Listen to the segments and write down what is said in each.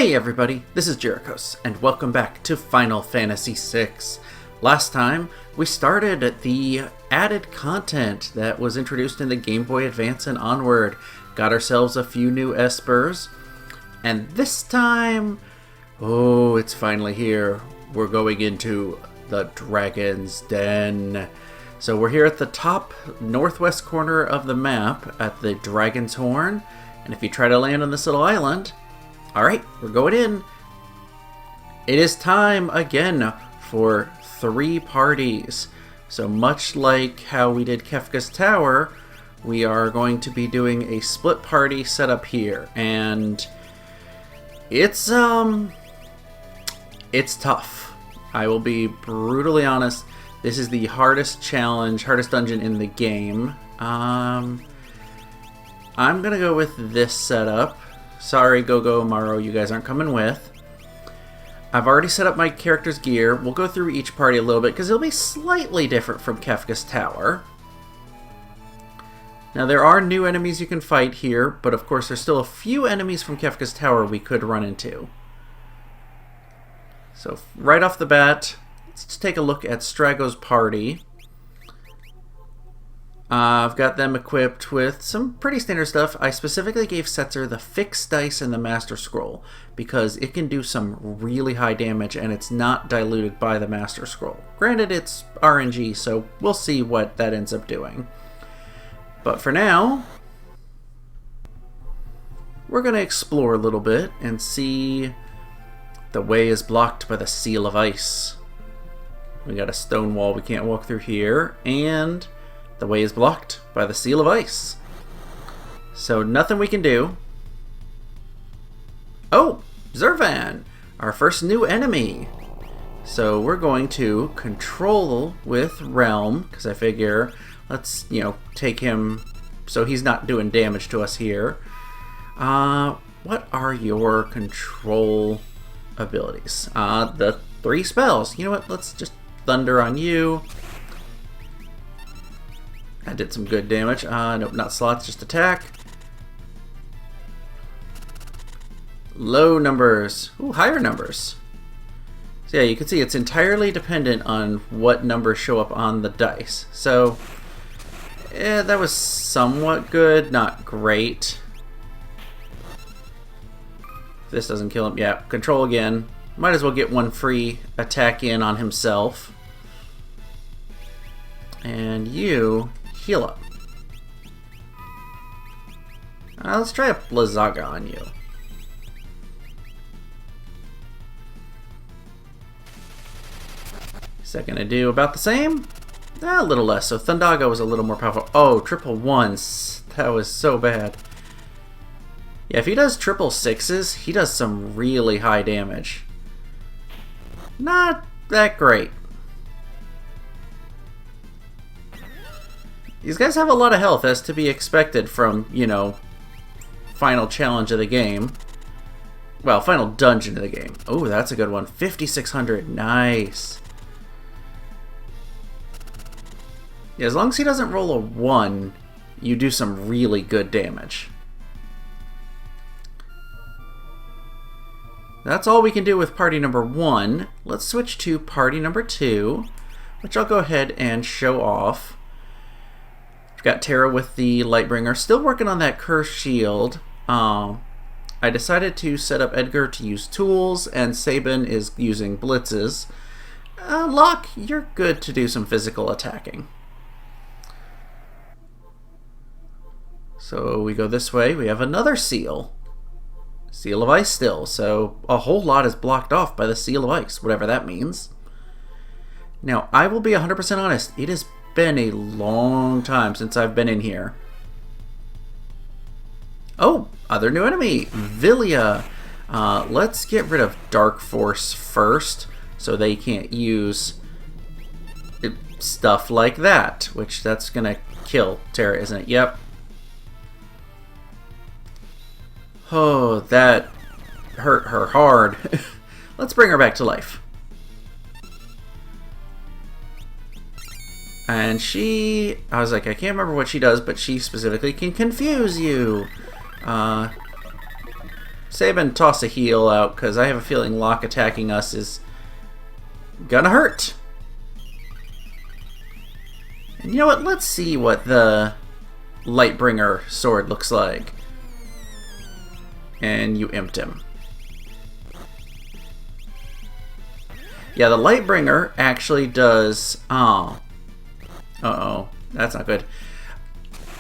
Hey everybody, this is Jerichos, and welcome back to Final Fantasy VI. Last time, we started the added content that was introduced in the Game Boy Advance and onward, got ourselves a few new espers, and this time, oh, it's finally here. We're going into the Dragon's Den. So we're here at the top northwest corner of the map at the Dragon's Horn, and if you try to land on this little island, alright, we're going in. It is time again for 3 parties. So much like how we did Kafkas Tower, we are going to be doing a split party setup here. And it's tough. I will be brutally honest. This is the hardest challenge, hardest dungeon in the game. I'm gonna go with this setup. Sorry, Gogo, Maro, you guys aren't coming with. I've already set up my character's gear. We'll go through each party a little bit because it'll be slightly different from Kafkas Tower. Now, there are new enemies you can fight here, but of course there's still a few enemies from Kafkas Tower we could run into. So, right off the bat, let's take a look at Strago's party. I've got them equipped with some pretty standard stuff. I specifically gave Setzer the fixed dice and the Master Scroll because it can do some really high damage and it's not diluted by the Master Scroll. Granted, it's RNG, so we'll see what that ends up doing. But for now, we're going to explore a little bit and see. The way is blocked by the Seal of Ice. We got a stone wall we can't walk through here, and the way is blocked by the Seal of Ice. So nothing we can do. Oh, Zurvan, our first new enemy. So we're going to control with Realm, because I figure let's, take him so he's not doing damage to us here. What are your control abilities? The 3 spells. You know what? Let's just Thunder on you. I did some good damage. Nope, not slots, just attack. Low numbers. Ooh, higher numbers. So yeah, you can see it's entirely dependent on what numbers show up on the dice. So, yeah, that was somewhat good, not great. If this doesn't kill him, yeah, control again. Might as well get one free attack in on himself. And you heal up. Let's try a Blizzaga on you. Second to do about the same? A little less, so Thundaga was a little more powerful. Oh, triple ones. That was so bad. Yeah, if he does triple 6s, he does some really high damage. Not that great. These guys have a lot of health, as to be expected from, final challenge of the game. Well, final dungeon of the game. Oh, that's a good one. 5,600. Nice. Yeah, as long as he doesn't roll a 1, you do some really good damage. That's all we can do with party number 1. Let's switch to party number 2, which I'll go ahead and show off. Got Terra with the Lightbringer, still working on that Cursed Shield. I decided to set up Edgar to use tools, and Sabin is using blitzes. Locke, you're good to do some physical attacking. So we go this way, we have another seal. Seal of Ice still, so a whole lot is blocked off by the Seal of Ice, whatever that means. Now, I will be 100% honest, it has been a long time since I've been in here. Oh, other new enemy, Vilia. Let's get rid of Dark Force first, so they can't use stuff like that, which that's gonna kill Terra, isn't it? Yep. Oh, that hurt her hard. Let's bring her back to life. And I was like, I can't remember what she does, but she specifically can confuse you. Sabin, toss a heal out, because I have a feeling Locke attacking us is gonna hurt. And you know what? Let's see what the Lightbringer sword looks like. And you imped him. Yeah, the Lightbringer actually does... Oh. Uh-oh. That's not good.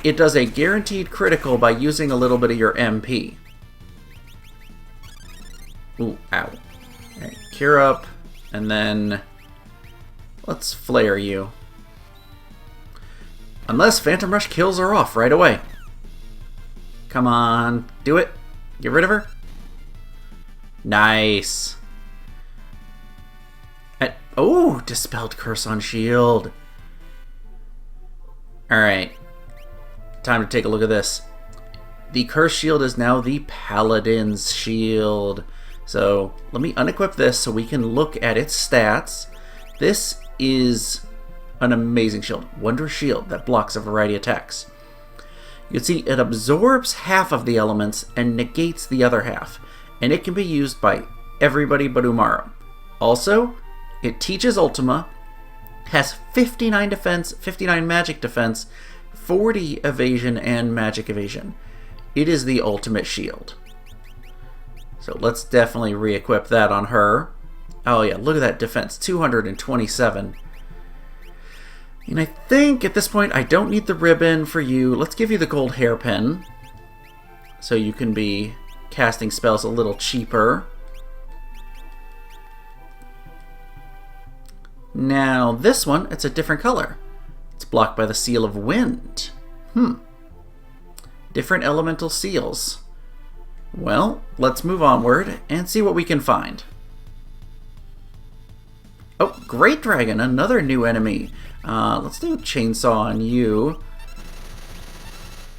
It does a guaranteed critical by using a little bit of your MP. Ooh, ow. Alright, cure up, and then... let's flare you. Unless Phantom Rush kills her off right away. Come on, do it. Get rid of her. Nice. Oh, Dispelled Curse on Shield. Alright. Time to take a look at this. The Curse Shield is now the Paladins Shield. So, let me unequip this so we can look at its stats. This is an amazing shield. Wondrous Shield that blocks a variety of attacks. You can see it absorbs half of the elements and negates the other half. And it can be used by everybody but Umaru. Also, it teaches Ultima, has 59 defense, 59 magic defense, 40 evasion and magic evasion. It is the ultimate shield. So let's definitely re-equip that on her. Oh yeah, look at that defense, 227. And I think at this point I don't need the ribbon for you. Let's give you the gold hairpin so you can be casting spells a little cheaper. Now this one, it's a different color. It's blocked by the Seal of Wind. Different elemental seals. Well, let's move onward and see what we can find. Oh, Great Dragon, another new enemy. Let's do a chainsaw on you.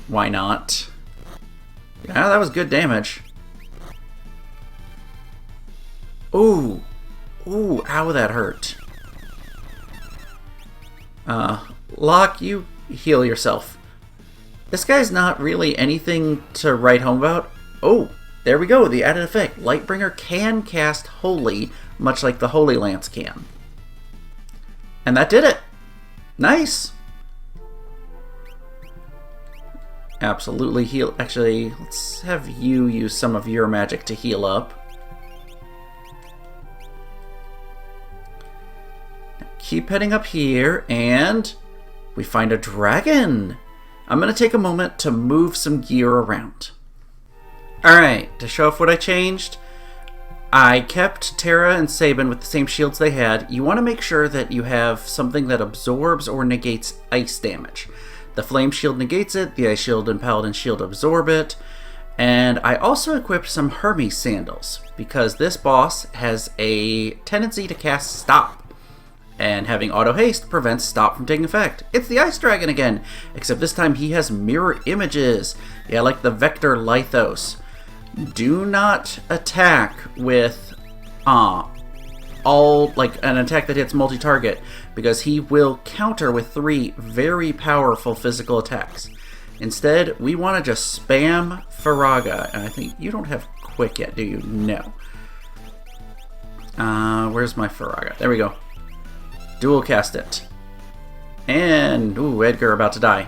Why not? Yeah, that was good damage. Ooh. Ooh, ow, that hurt. Locke, you heal yourself. This guy's not really anything to write home about. Oh, there we go, the added effect. Lightbringer can cast Holy, much like the Holy Lance can. And that did it. Nice. Absolutely heal. Actually, let's have you use some of your magic to heal up. Keep heading up here, and we find a dragon. I'm going to take a moment to move some gear around. Alright, to show off what I changed, I kept Terra and Sabin with the same shields they had. You want to make sure that you have something that absorbs or negates ice damage. The Flame Shield negates it, the Ice Shield and Paladin Shield absorb it, and I also equipped some Hermes Sandals, because this boss has a tendency to cast Stop. And having auto haste prevents stop from taking effect. It's the Ice Dragon again, except this time he has mirror images. Yeah, like the Vector Lithos. Do not attack with an attack that hits multi-target, because he will counter with 3 very powerful physical attacks. Instead, we want to just spam Faraga, and I think you don't have quick yet, do you? No. Where's my Faraga? There we go. Dual cast it. And, ooh, Edgar about to die.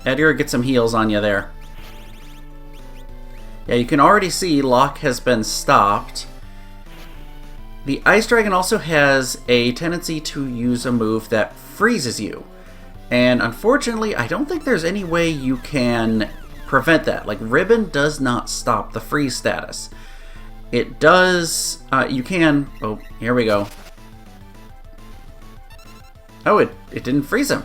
Edgar, get some heals on you there. Yeah, you can already see Locke has been stopped. The Ice Dragon also has a tendency to use a move that freezes you. And unfortunately, I don't think there's any way you can prevent that. Like, Ribbon does not stop the freeze status. It does, you can, oh, here we go. Oh, it didn't freeze him.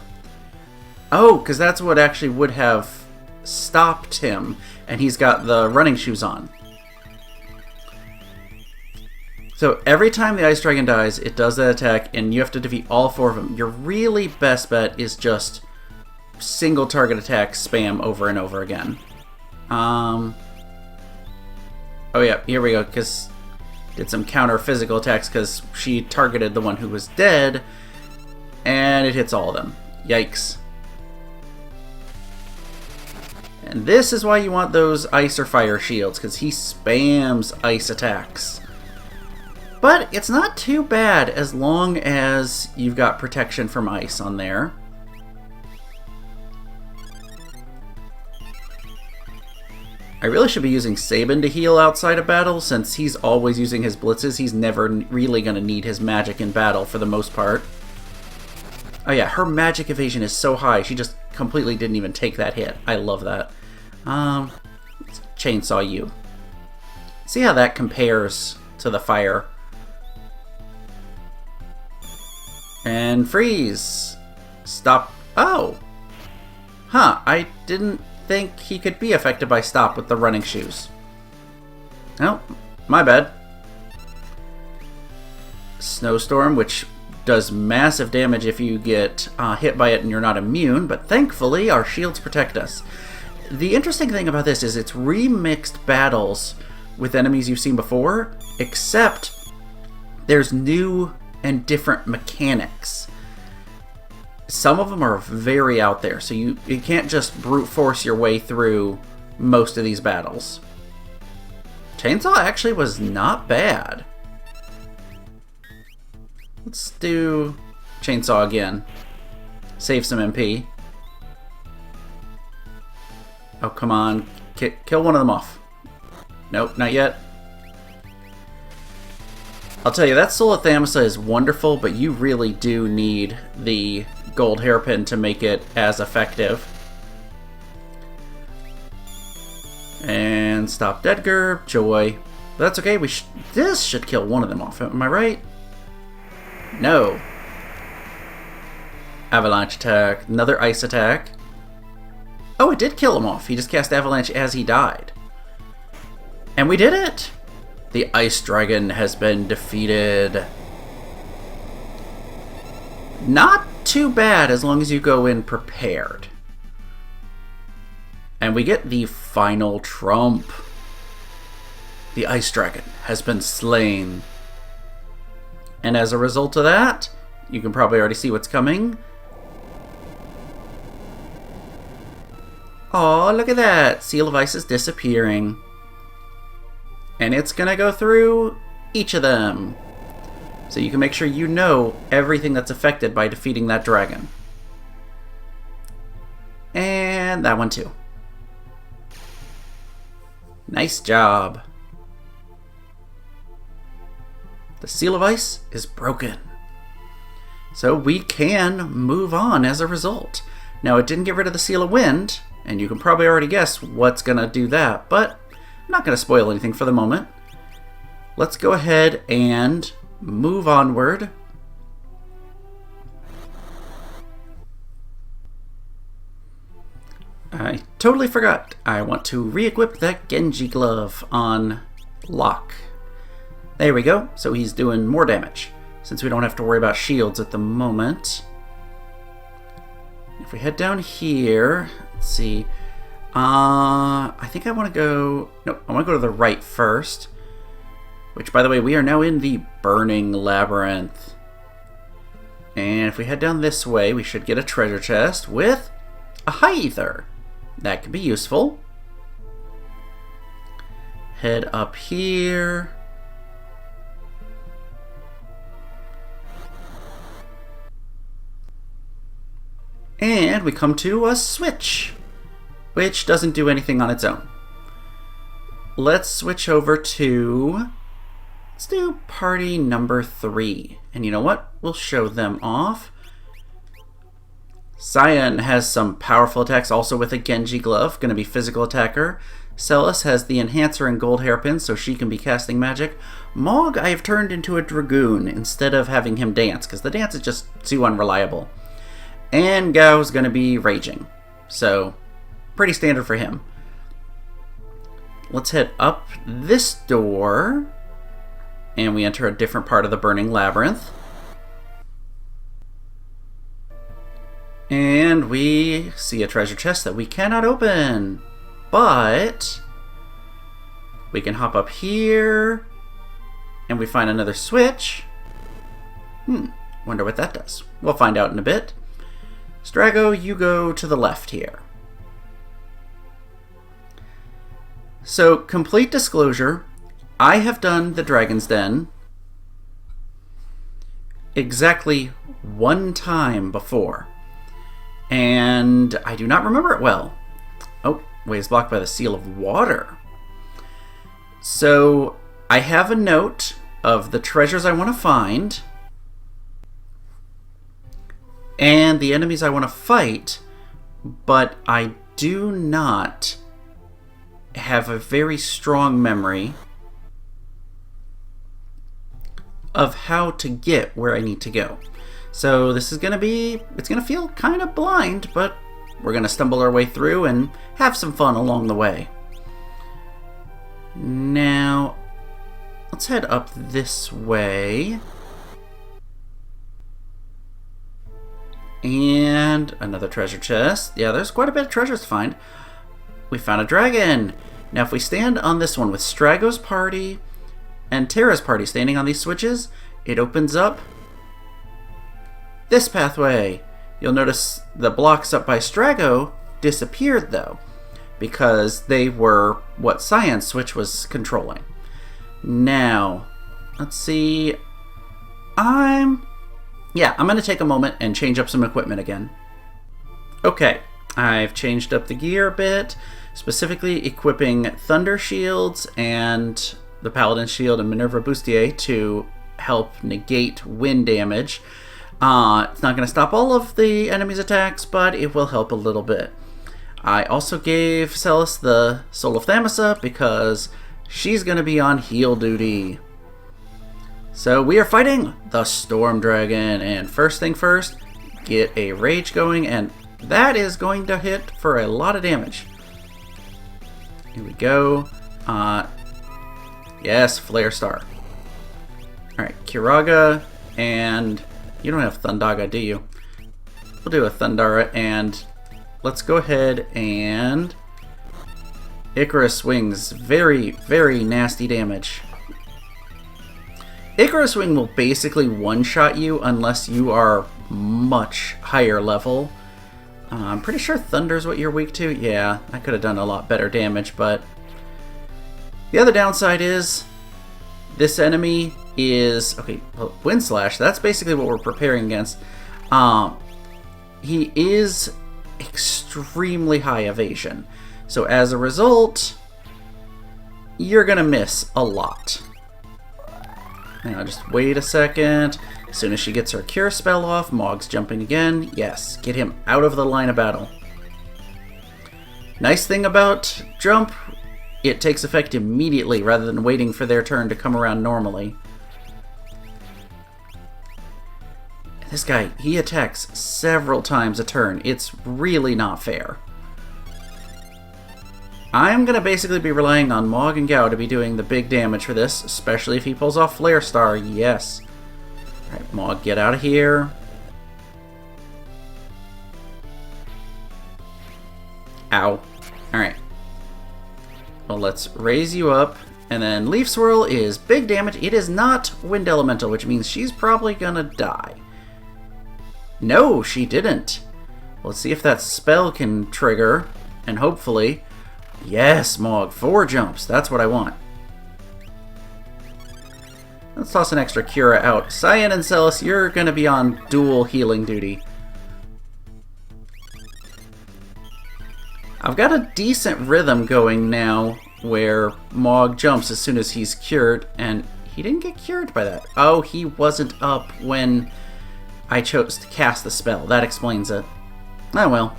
Oh, because that's what actually would have stopped him, and he's got the running shoes on. So every time the Ice Dragon dies, it does that attack, and you have to defeat all 4 of them. Your really best bet is just single target attack spam over and over again. Oh yeah, here we go, because did some counter physical attacks because she targeted the one who was dead, and it hits all of them. Yikes. And this is why you want those ice or fire shields, because he spams ice attacks. But it's not too bad as long as you've got protection from ice on there. I really should be using Sabin to heal outside of battle, since he's always using his blitzes. He's never really going to need his magic in battle for the most part. Oh yeah, her magic evasion is so high, she just completely didn't even take that hit. I love that. Let's chainsaw you. See how that compares to the fire. And freeze. Stop. Oh! Huh, I didn't think he could be affected by stop with the running shoes. Oh, my bad. Snowstorm, which does massive damage if you get hit by it and you're not immune, but thankfully our shields protect us. The interesting thing about this is it's remixed battles with enemies you've seen before, except there's new and different mechanics. Some of them are very out there, so you can't just brute force your way through most of these battles. Chainsaw actually was not bad. Let's do chainsaw again. Save some MP. Oh, come on. Kill one of them off. Nope, not yet. I'll tell you, that Soul of Thamasa is wonderful, but you really do need the gold hairpin to make it as effective. And stop Edgar. Joy. But that's okay. This should kill one of them off. Am I right? No. Avalanche attack. Another ice attack. Oh, it did kill him off. He just cast Avalanche as he died. And we did it! The Ice Dragon has been defeated. Not too bad as long as you go in prepared. And we get the final trump. The Ice Dragon has been slain. And as a result of that, you can probably already see what's coming. Aw, look at that! Seal of Ice is disappearing. And it's gonna go through each of them. So you can make sure you know everything that's affected by defeating that dragon. And that one too. Nice job. The Seal of Ice is broken. So we can move on as a result. Now it didn't get rid of the Seal of Wind, and you can probably already guess what's gonna do that, but I'm not going to spoil anything for the moment. Let's go ahead and move onward. I totally forgot. I want to re-equip that Genji glove on Locke. There we go. So he's doing more damage, since we don't have to worry about shields at the moment. If we head down here, let's see. I think I want to go... No, I want to go to the right first. Which, by the way, we are now in the Burning Labyrinth. And if we head down this way, we should get a treasure chest with a high ether. That could be useful. Head up here. And we come to a switch, which doesn't do anything on its own. Let's switch over to... Let's do party number 3. And you know what? We'll show them off. Cyan has some powerful attacks also with a Genji glove. Going to be physical attacker. Celis has the enhancer and gold hairpin, so she can be casting magic. Mog I have turned into a dragoon instead of having him dance, because the dance is just too unreliable. And Gao's going to be raging. So... pretty standard for him. Let's head up this door. And we enter a different part of the Burning Labyrinth. And we see a treasure chest that we cannot open. But we can hop up here. And we find another switch. Wonder what that does. We'll find out in a bit. Strago, you go to the left here. So, complete disclosure, I have done the Dragon's Den exactly one time before, and I do not remember it well. Oh, way is blocked by the Seal of Water. So, I have a note of the treasures I want to find and the enemies I want to fight, but I do not have a very strong memory of how to get where I need to go. So this is gonna feel kind of blind, but we're gonna stumble our way through and have some fun along the way. Now, let's head up this way. And another treasure chest. Yeah, there's quite a bit of treasures to find. We found a dragon! Now if we stand on this one with Strago's party and Terra's party standing on these switches, it opens up this pathway. You'll notice the blocks up by Strago disappeared though, because they were what Cyan's switch was controlling. Now, let's see. I'm going to take a moment and change up some equipment again. Okay, I've changed up the gear a bit, specifically equipping Thunder Shields and the Paladins Shield and Minerva Bustier to help negate wind damage. It's not going to stop all of the enemy's attacks, but it will help a little bit. I also gave Celis the Soul of Thamasa because she's going to be on heal duty. So we are fighting the Storm Dragon, and first thing first, get a rage going, and that is going to hit for a lot of damage. Here we go. Yes, Flare Star. Alright, Kiraga, and you don't have Thundaga, do you? We'll do a Thundara, and let's go ahead and Icarus Wings. Very, very nasty damage. Icarus Wing will basically one-shot you unless you are much higher level. I'm pretty sure Thunder's what you're weak to. Yeah, I could have done a lot better damage, but the other downside is this enemy is... Okay, well, Wind Slash, that's basically what we're preparing against. He is extremely high evasion. So as a result, you're going to miss a lot. Now, just wait a second. As soon as she gets her Cure spell off, Mog's jumping again. Yes, get him out of the line of battle. Nice thing about Jump, it takes effect immediately rather than waiting for their turn to come around normally. This guy, he attacks several times a turn. It's really not fair. I'm going to basically be relying on Mog and Gao to be doing the big damage for this, especially if he pulls off Flare Star. Yes. Alright, Mog, get out of here. Ow. Alright. Well, let's raise you up. And then Leaf Swirl is big damage. It is not Wind Elemental, which means she's probably going to die. No, she didn't. Let's see if that spell can trigger. And hopefully... Yes, Mog. 4 jumps. That's what I want. Let's toss an extra Cura out. Cyan and Celis, you're going to be on dual healing duty. I've got a decent rhythm going now where Mog jumps as soon as he's cured, and he didn't get cured by that. Oh, he wasn't up when I chose to cast the spell. That explains it. Oh well.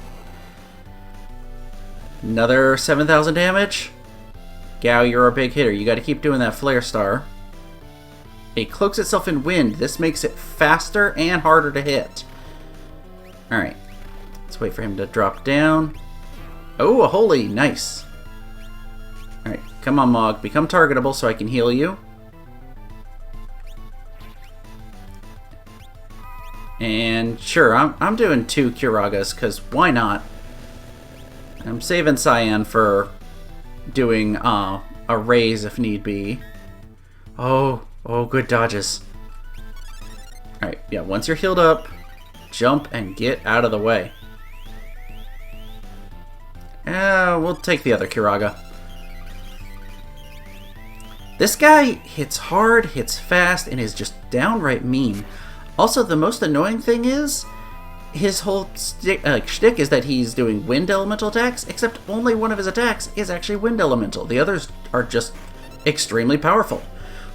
Another 7,000 damage. Gao, you're a big hitter. You got to keep doing that Flare Star. It cloaks itself in wind. This makes it faster and harder to hit. Alright. Let's wait for him to drop down. Oh, a holy. Nice. Alright. Come on, Mog. Become targetable so I can heal you. And sure, I'm doing 2 Kiragas, because why not? I'm saving Cyan for doing a raise if need be. Oh, good dodges. Alright, yeah, once you're healed up, jump and get out of the way. We'll take the other Kiraga. This guy hits hard, hits fast, and is just downright mean. Also, the most annoying thing is, his whole shtick is that he's doing wind elemental attacks, except only one of his attacks is actually wind elemental. The others are just extremely powerful.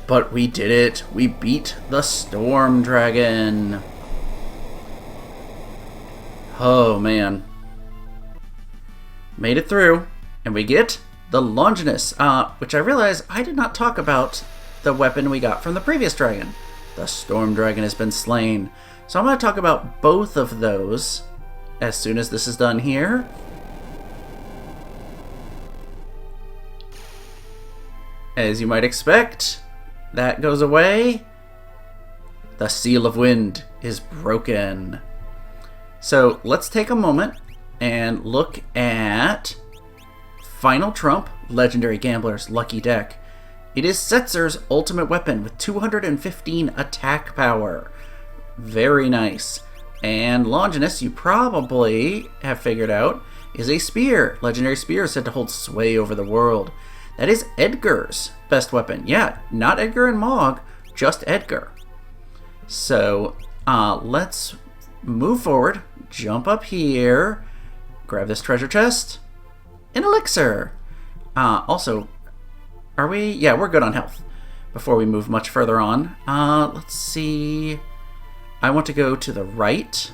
But we did it. We beat the Storm Dragon. Oh, man. Made it through. And we get the Longinus, which I realize I did not talk about the weapon we got from the previous dragon. The Storm Dragon has been slain. So I'm going to talk about both of those as soon as this is done here. As you might expect, that goes away. The Seal of Wind is broken. So let's take a moment and look at Final Trump, Legendary Gambler's lucky deck. It is Setzer's ultimate weapon with 215 attack power. Very nice. And Longinus, you probably have figured out, is a spear. Legendary spear is said to hold sway over the world. That is Edgar's best weapon. Yeah, not Edgar and Mog, just Edgar. So let's move forward, jump up here, grab this treasure chest, an elixir. Also, are we? Yeah, we're good on health. Before we move much further on, let's see. I want to go to the right.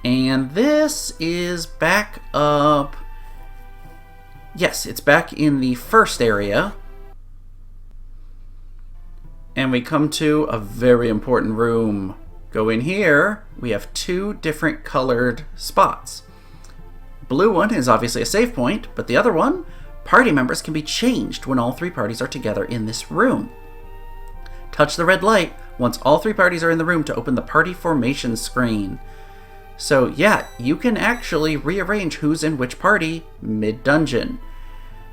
And this is back up. Yes, it's back in the first area. And we come to a very important room. Go in here. We have two different colored spots. Blue one is obviously a save point, but the other one, party members can be changed when all three parties are together in this room. Touch the red light once all three parties are in the room to open the party formation screen. So yeah, you can actually rearrange who's in which party mid-dungeon.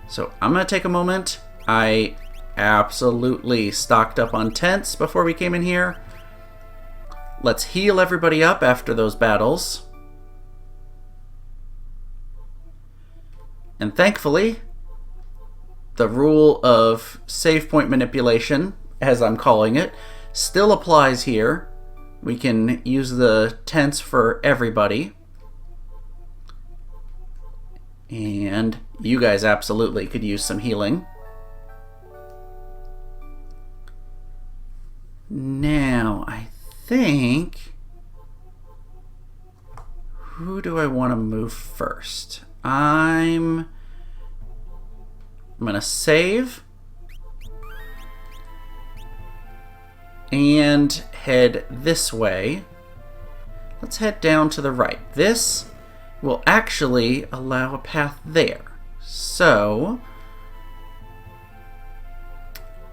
So I'm going to take a moment. I absolutely stocked up on tents before we came in here. Let's heal everybody up after those battles. And thankfully, the rule of save point manipulation, as I'm calling it, still applies here. We can use the tents for everybody. And you guys absolutely could use some healing. Now, I think... who do I want to move first? I'm going to save and head this way. Let's head down to the right. This will actually allow a path there. So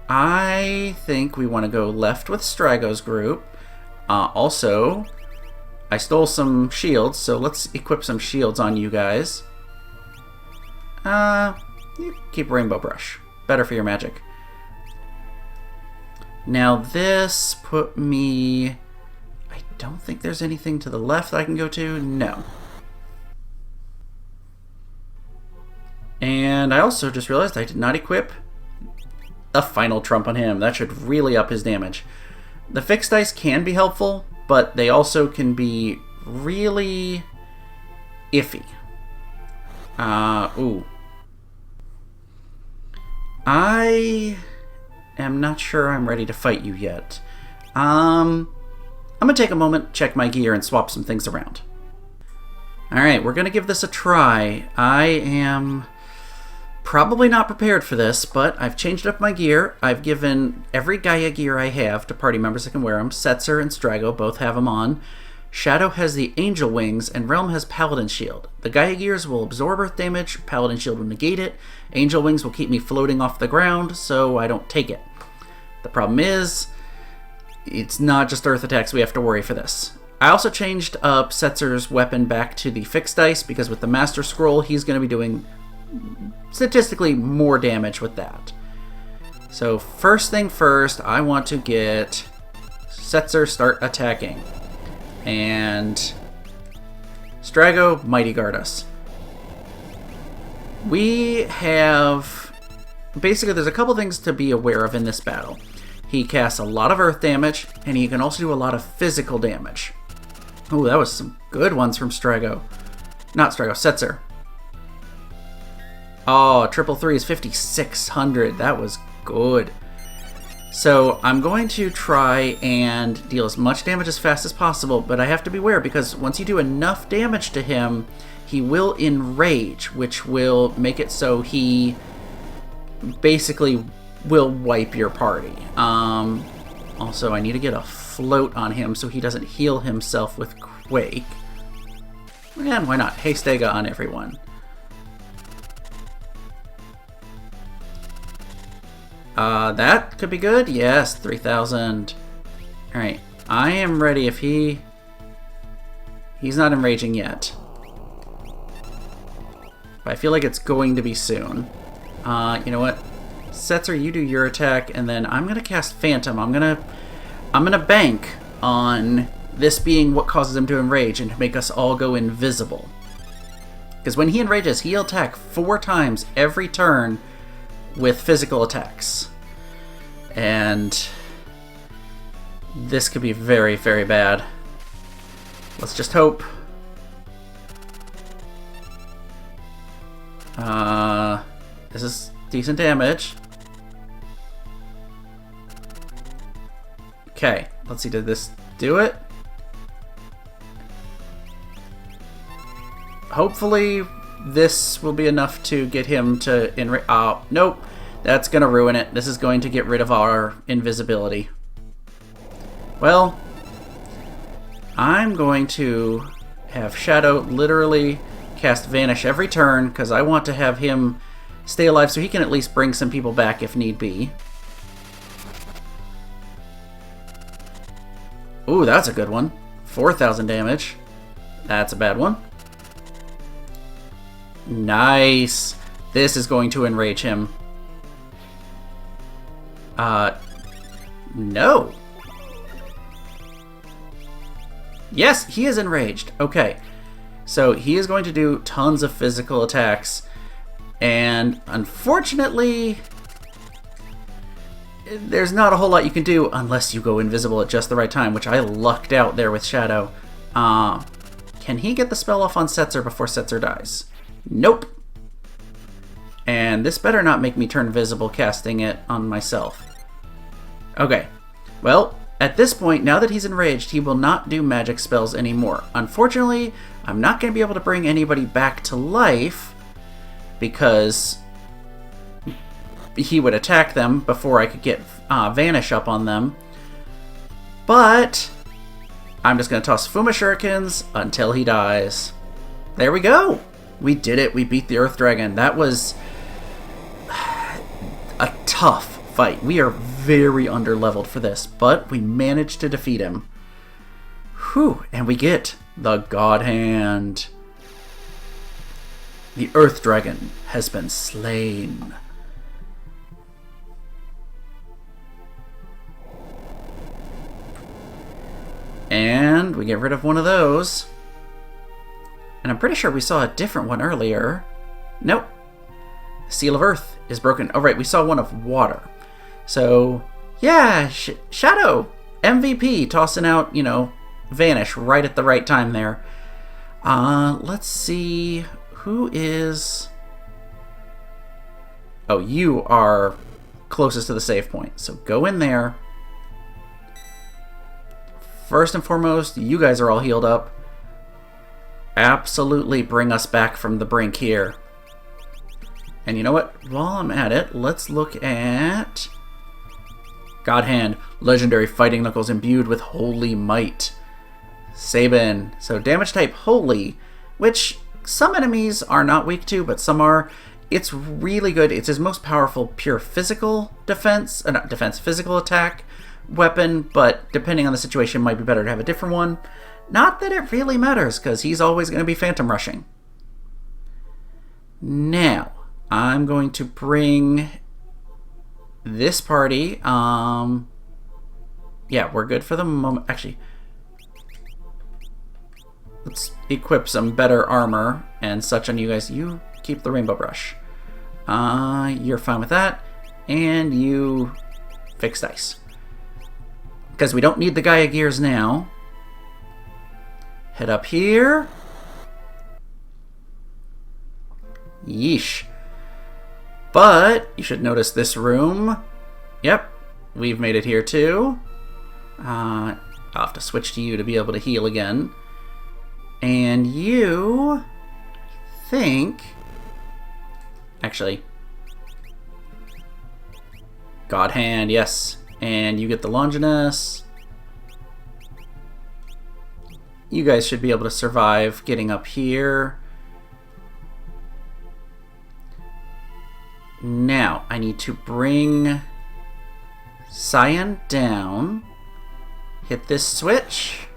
I think we want to go left with Strago's group. Also, I stole some shields, so let's equip some shields on you guys. You keep Rainbow Brush. Better for your magic. Now this put me... I don't think there's anything to the left that I can go to. No. And I also just realized I did not equip the Final Trump on him. That should really up his damage. The fixed dice can be helpful, but they also can be really iffy. Ooh. I am not sure I'm ready to fight you yet. I'm going to take a moment, check my gear, and swap some things around. Alright, we're going to give this a try. I am probably not prepared for this, but I've changed up my gear. I've given every Gaia gear I have to party members that can wear them. Setzer and Strago both have them on. Shadow has the Angel Wings, and Realm has Paladins Shield. The Gaia gears will absorb earth damage, Paladin Shield will negate it, Angel Wings will keep me floating off the ground, so I don't take it. The problem is, it's not just earth attacks we have to worry for this. I also changed up Setzer's weapon back to the fixed dice, because with the Master Scroll, he's going to be doing statistically more damage with that. So first thing first, I want to get Setzer start attacking. And Strago, Mighty Guard us. We have basically, there's a couple things to be aware of in this battle. He casts a lot of earth damage, and he can also do a lot of physical damage. Oh, that was some good ones from Strago. Not Strago, Setzer. Oh, triple three is 5,600. That was good. So I'm going to try and deal as much damage as fast as possible, but I have to beware because once you do enough damage to him, he will enrage, which will make it so he basically will wipe your party. Also, I need to get a float on him so he doesn't heal himself with Quake. And why not? Hastega on everyone. That could be good. Yes, 3,000. Alright, I am ready if he's not enraging yet. But I feel like it's going to be soon. You know what? Setzer, you do your attack, and then I'm gonna cast Phantom. I'm gonna bank on this being what causes him to enrage and to make us all go invisible. Because when he enrages, he'll attack 4 times every turn with physical attacks. And this could be very, very bad. Let's just hope. This is decent damage. Okay, let's see, did this do it? Hopefully this will be enough to get him to enrage. Oh, nope. That's going to ruin it. This is going to get rid of our invisibility. Well, I'm going to have Shadow literally cast Vanish every turn because I want to have him stay alive so he can at least bring some people back if need be. Ooh, that's a good one. 4,000 damage. That's a bad one. Nice. This is going to enrage him. No. Yes, he is enraged. Okay. So he is going to do tons of physical attacks. And unfortunately, there's not a whole lot you can do unless you go invisible at just the right time, which I lucked out there with Shadow. Can he get the spell off on Setzer before Setzer dies? Nope. And this better not make me turn visible casting it on myself. Okay. Well, at this point, now that he's enraged, he will not do magic spells anymore. Unfortunately, I'm not going to be able to bring anybody back to life because he would attack them before I could get Vanish up on them. But I'm just going to toss Fuma Shurikens until he dies. There we go. We did it. We beat the Earth Dragon. That was a tough fight. We are very underleveled for this, but we managed to defeat him. Whew, and we get the God Hand. The Earth Dragon has been slain. And we get rid of one of those. And I'm pretty sure we saw a different one earlier. Nope. Seal of Earth is broken. Oh, right, we saw one of water. So, yeah, Shadow, MVP, tossing out, you know, Vanish right at the right time there. Let's see, who is... Oh, you are closest to the save point, so go in there. First and foremost, you guys are all healed up. Absolutely bring us back from the brink here. And you know what? While I'm at it, let's look at... God Hand, legendary fighting knuckles imbued with holy might. Sabin, so damage type holy, which some enemies are not weak to, but some are. It's really good. It's his most powerful pure physical defense, not defense, physical attack weapon, but depending on the situation, might be better to have a different one. Not that it really matters, because he's always going to be phantom rushing. Now, I'm going to bring this party. Yeah, we're good for the moment. Actually, let's equip some better armor and such on you guys. You keep the rainbow brush. You're fine with that. And you fix dice. Because we don't need the Gaia gears now. Head up here. Yeesh. But you should notice this room. Yep, we've made it here too. I'll have to switch to you to be able to heal again. And you... I think... Actually... God Hand, yes. And you get the Longinus. You guys should be able to survive getting up here. Now, I need to bring Cyan down. Hit this switch.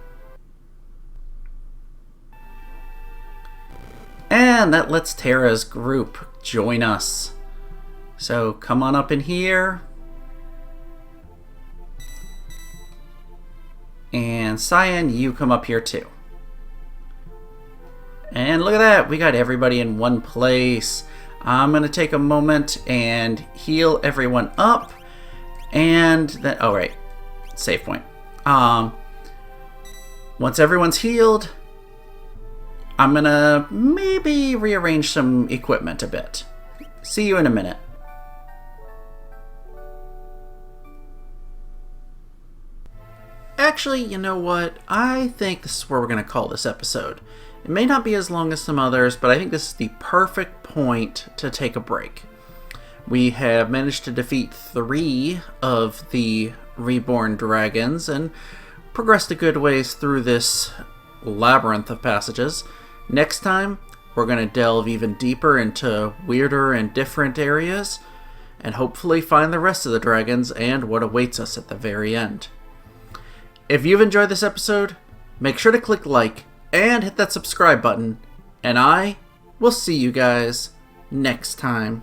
And that lets Terra's group join us. So come on up in here. And Cyan, you come up here too. And look at that, we got everybody in one place. I'm going to take a moment and heal everyone up. And then, oh right, save point. Once everyone's healed, I'm going to maybe rearrange some equipment a bit. See you in a minute. Actually, you know what? I think this is where we're going to call this episode. It may not be as long as some others, but I think this is the perfect point to take a break. We have managed to defeat 3 of the reborn dragons and progressed a good ways through this labyrinth of passages. Next time, we're going to delve even deeper into weirder and different areas, and hopefully find the rest of the dragons and what awaits us at the very end. If you've enjoyed this episode, make sure to click like and hit that subscribe button, and I will see you guys next time.